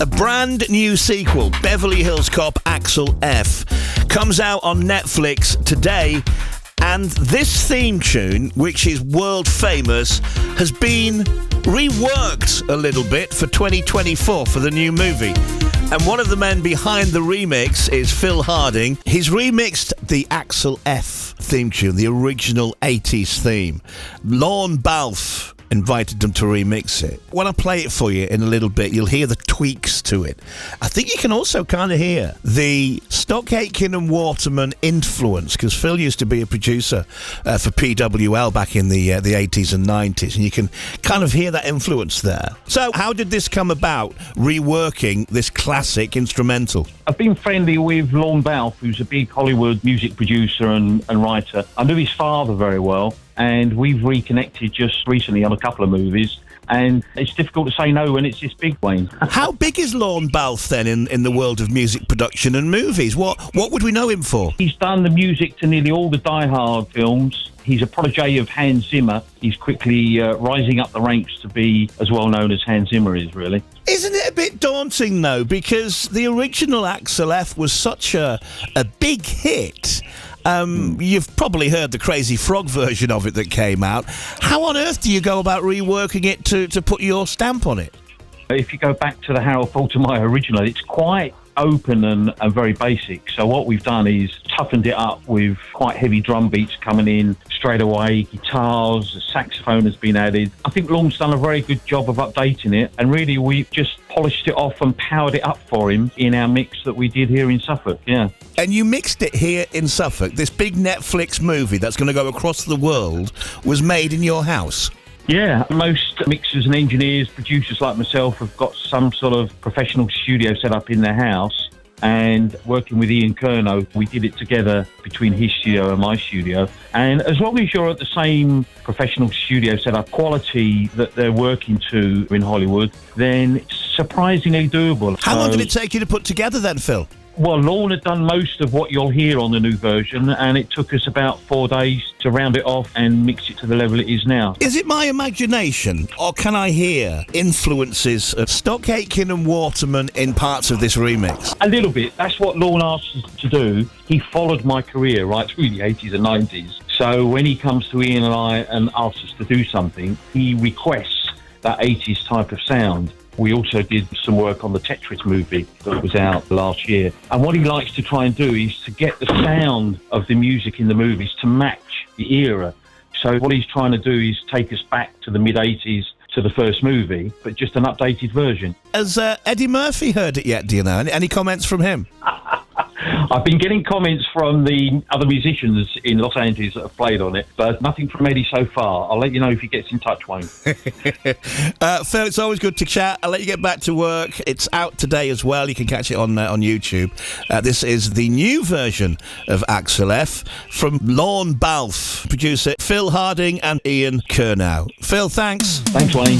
A brand new sequel, Beverly Hills Cop Axel F, comes out on Netflix today, and this theme tune, which is world famous, has been reworked a little bit for 2024 for the new movie. And one of the men behind the remix is Phil Harding. He's remixed the Axel F theme tune, the original 80s theme. Lorne, Balfe invited them to remix it. When I play it for you in a little bit, you'll hear the tweaks to it. I think you can also kind of hear the Stock Aitken and Waterman influence, because Phil used to be a producer for PWL back in the 80s and 90s, and you can kind of hear that influence there. So how did this come about, reworking this classic instrumental? I've been friendly with Lorne Balfe, who's a big Hollywood music producer and writer. I knew his father very well, and we've reconnected just recently on a couple of movies, and it's difficult to say no when it's this big, Wayne. How big is Lorne Balfe then in the world of music production and movies? What would we know him for? He's done the music to nearly all the Die Hard films. He's a protege of Hans Zimmer. He's quickly rising up the ranks to be as well known as Hans Zimmer is, really. Isn't it a bit daunting, though, because the original Axel F was such a big hit? You've probably heard the Crazy Frog version of it that came out. How on earth do you go about reworking it to put your stamp on it? If you go back to the Harold Faltermeyer original, it's quite open and very basic. So what we've done is toughened it up with quite heavy drum beats coming in straight away, guitars, the saxophone has been added. I think Lorne's done a very good job of updating it, and really we've just polished it off and powered it up for him in our mix that we did here in Suffolk, yeah. And you mixed it here in Suffolk. This big Netflix movie that's going to go across the world was made in your house. Yeah, most mixers and engineers, producers like myself have got some sort of professional studio set up in their house, and working with IAN Curnow, we did it together between his studio and my studio. And as long as you're at the same professional studio setup quality that they're working to in Hollywood, then it's surprisingly doable. How long did it take you to put together then, Phil? Well, Lorne had done most of what you'll hear on the new version, and it took us about 4 days to round it off and mix it to the level it is now. Is it my imagination, or can I hear influences of Stock Aitken and Waterman in parts of this remix? A little bit. That's what Lorne asked us to do. He followed my career right through the 80s and 90s. So when he comes to Ian and I and asks us to do something, he requests that 80s type of sound. We also did some work on the Tetris movie that was out last year. And what he likes to try and do is to get the sound of the music in the movies to match the era. So what he's trying to do is take us back to the mid-80s to the first movie, but just an updated version. Has Eddie Murphy heard it yet, do you know? Any comments from him? I've been getting comments from the other musicians in Los Angeles that have played on it, but nothing from Eddie so far. I'll let you know if he gets in touch, Wayne. Phil, it's always good to chat. I'll let you get back to work. It's out today as well. You can catch it on YouTube. This is the new version of Axel F from Lorne Balfe, producer Phil Harding and IAN Curnow. Phil, thanks. Thanks, Wayne.